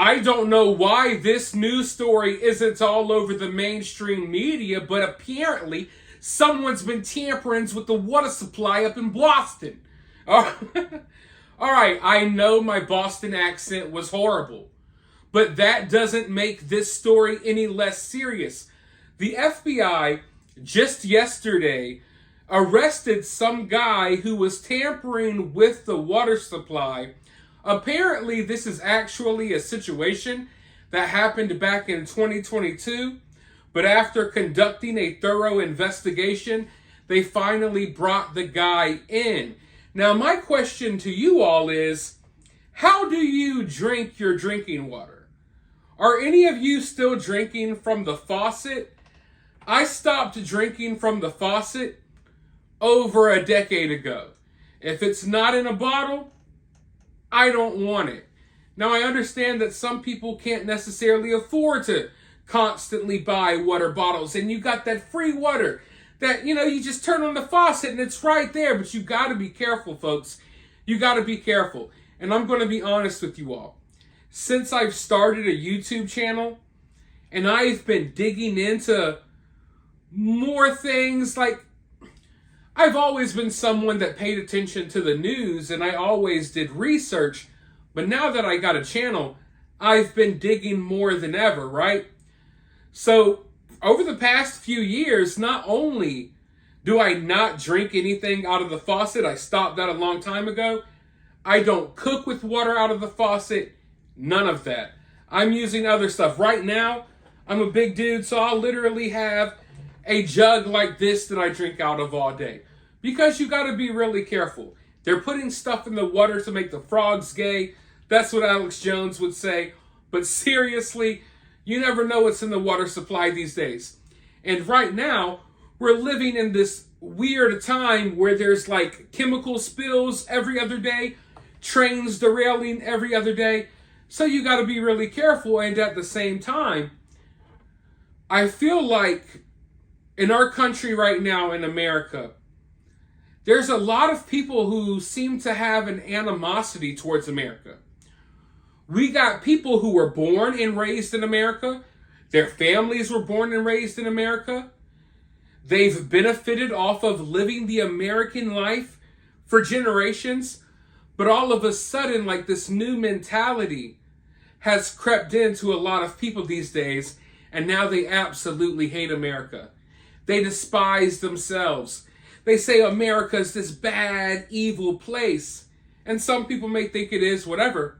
I don't know why this news story isn't all over the mainstream media, but apparently someone's been tampering with the water supply up in Boston. All right, I know my Boston accent was horrible, but that doesn't make this story any less serious. The FBI just yesterday arrested some guy who was tampering with the water supply. Apparently, this is actually a situation that happened back in 2022, but after conducting a thorough investigation, they finally brought the guy in. Now, my question to you all is, how do you drink your drinking water? Are any of you still drinking from the faucet? I stopped drinking from the faucet over a decade ago. If it's not in a bottle, I don't want it. Now, I understand that some people can't necessarily afford to constantly buy water bottles, and you got that free water that, you just turn on the faucet and it's right there, but you got to be careful, folks. You got to be careful. And I'm going to be honest with you all. Since I've started a YouTube channel and I've been digging into more things, like, I've always been someone that paid attention to the news and I always did research, but now that I got a channel, I've been digging more than ever, right? So over the past few years, not only do I not drink anything out of the faucet, I stopped that a long time ago, I don't cook with water out of the faucet, none of that. I'm using other stuff. Right now, I'm a big dude, so I'll literally have a jug like this that I drink out of all day. Because you got to be really careful. They're putting stuff in the water to make the frogs gay. That's what Alex Jones would say. But seriously, you never know what's in the water supply these days. And right now, we're living in this weird time where there's like chemical spills every other day, trains derailing every other day. So you got to be really careful. And at the same time, I feel like in our country right now, in America, there's a lot of people who seem to have an animosity towards America. We got people who were born and raised in America. Their families were born and raised in America. They've benefited off of living the American life for generations. But all of a sudden, like, this new mentality has crept into a lot of people these days. And now they absolutely hate America. They despise themselves. They say America is this bad, evil place. And some people may think it is, whatever.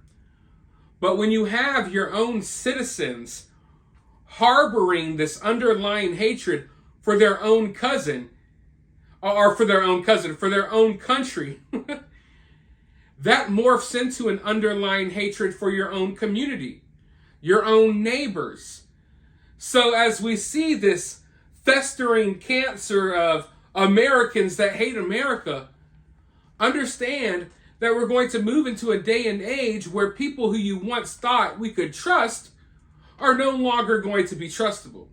But when you have your own citizens harboring this underlying hatred for their own cousin, for their own country, that morphs into an underlying hatred for your own community, your own neighbors. So as we see this festering cancer of Americans that hate America, understand that we're going to move into a day and age where people who you once thought we could trust are no longer going to be trustable.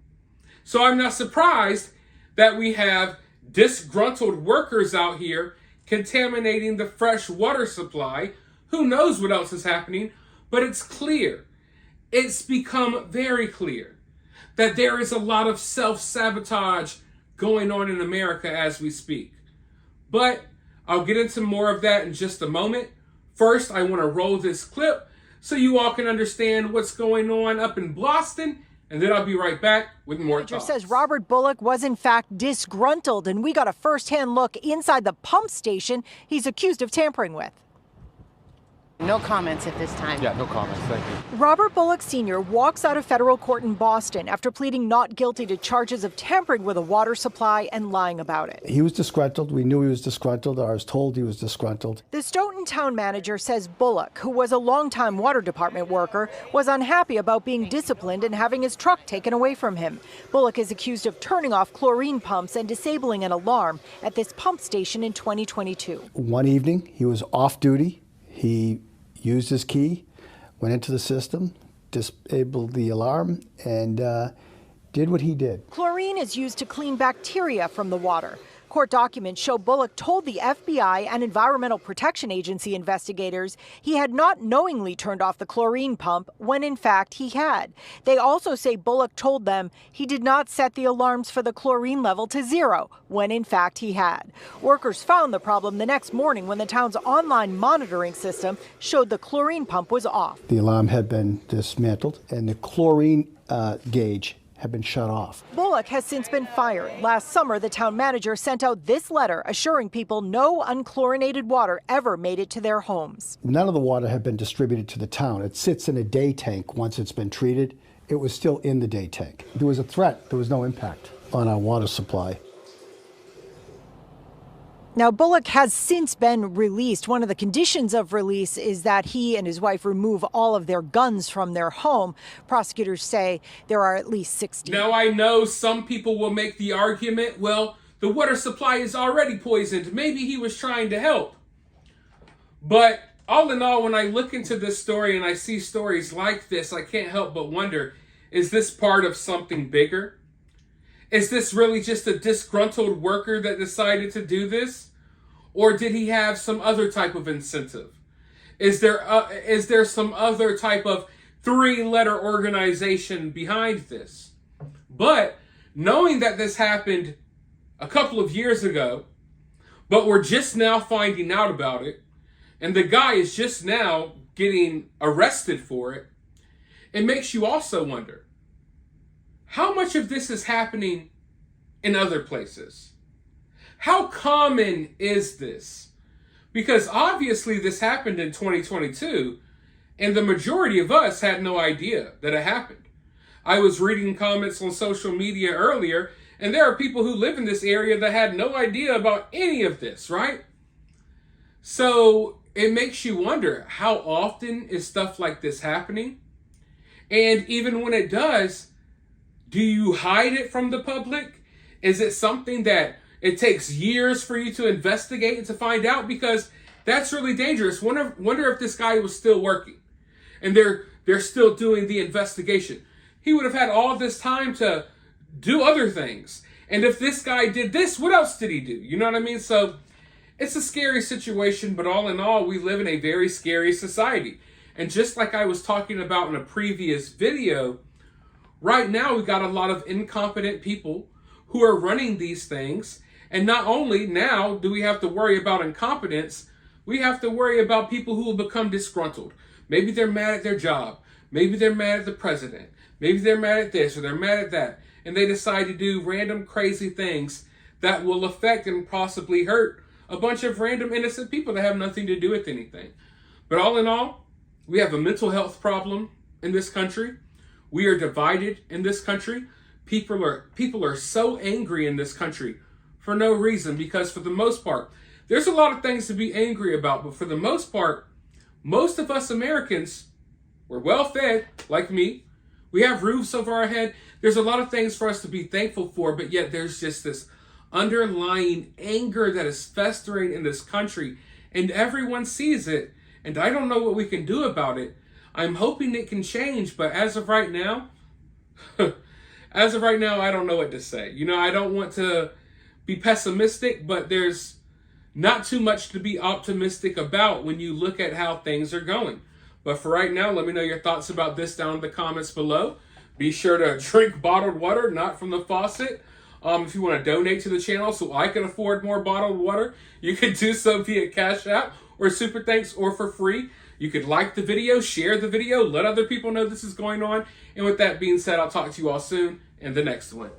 So I'm not surprised that we have disgruntled workers out here contaminating the fresh water supply. Who knows what else is happening, but it's clear. It's become very clear that there is a lot of self-sabotage going on in America as we speak. But I'll get into more of that in just a moment. First, I want to roll this clip so you all can understand what's going on up in Boston, and then I'll be right back with more thoughts. Says Robert Bullock was in fact disgruntled, and we got a first-hand look inside the pump station he's accused of tampering with. No comments at this time. Yeah, no comments. Thank you. Robert Bullock Sr. walks out of federal court in Boston after pleading not guilty to charges of tampering with a water supply and lying about it. He was disgruntled. We knew he was disgruntled. I was told he was disgruntled. The Stoughton town manager says Bullock, who was a longtime water department worker, was unhappy about being disciplined and having his truck taken away from him. Bullock is accused of turning off chlorine pumps and disabling an alarm at this pump station in 2022. One evening, he was off duty. He used his key, went into the system, disabled the alarm, and did what he did. Chlorine is used to clean bacteria from the water. court documents show Bullock told the FBI and Environmental Protection Agency investigators he had not knowingly turned off the chlorine pump when in fact he had. They also say Bullock told them he did not set the alarms for the chlorine level to 0 when in fact he had. Workers found the problem the next morning when the town's online monitoring system showed the chlorine pump was off. The alarm had been dismantled and the chlorine gauge had been shut off. Bullock has since been fired. Last summer, the town manager sent out this letter assuring people no unchlorinated water ever made it to their homes. None of the water had been distributed to the town. It sits in a day tank once it's been treated. It was still in the day tank. There was a threat. There was no impact on our water supply. Now, Bullock has since been released. One of the conditions of release is that he and his wife remove all of their guns from their home. Prosecutors say there are at least 60. Now, I know some people will make the argument, well, the water supply is already poisoned. Maybe he was trying to help. But all in all, when I look into this story and I see stories like this, I can't help but wonder, is this part of something bigger? Is this really just a disgruntled worker that decided to do this? Or did he have some other type of incentive? Is there some other type of 3-letter organization behind this? But knowing that this happened a couple of years ago, but we're just now finding out about it, and the guy is just now getting arrested for it, it makes you also wonder, how much of this is happening in other places? How common is this? Because obviously this happened in 2022, and the majority of us had no idea that it happened. I was reading comments on social media earlier, and there are people who live in this area that had no idea about any of this, right? So it makes you wonder, how often is stuff like this happening? And even when it does, do you hide it from the public? Is it something that it takes years for you to investigate and to find out? Because that's really dangerous. Wonder if this guy was still working and they're still doing the investigation. He would have had all this time to do other things. And if this guy did this, what else did he do? You know what I mean? So it's a scary situation, but all in all, we live in a very scary society. And just like I was talking about in a previous video, right now, we got a lot of incompetent people who are running these things. And not only now do we have to worry about incompetence, we have to worry about people who will become disgruntled. Maybe they're mad at their job. Maybe they're mad at the president. Maybe they're mad at this or they're mad at that. And they decide to do random crazy things that will affect and possibly hurt a bunch of random innocent people that have nothing to do with anything. But all in all, we have a mental health problem in this country. We are divided in this country. People are so angry in this country for no reason, because for the most part, there's a lot of things to be angry about, but for the most part, most of us Americans, we're well fed, like me. We have roofs over our head. There's a lot of things for us to be thankful for, but yet there's just this underlying anger that is festering in this country, and everyone sees it, and I don't know what we can do about it. I'm hoping it can change, but as of right now, I don't know what to say. You know, I don't want to be pessimistic, but there's not too much to be optimistic about when you look at how things are going. But for right now, let me know your thoughts about this down in the comments below. Be sure to drink bottled water, not from the faucet. If you want to donate to the channel so I can afford more bottled water, you can do so via CashApp or Super Thanks or for free. You could like the video, share the video, let other people know this is going on. And with that being said, I'll talk to you all soon in the next one.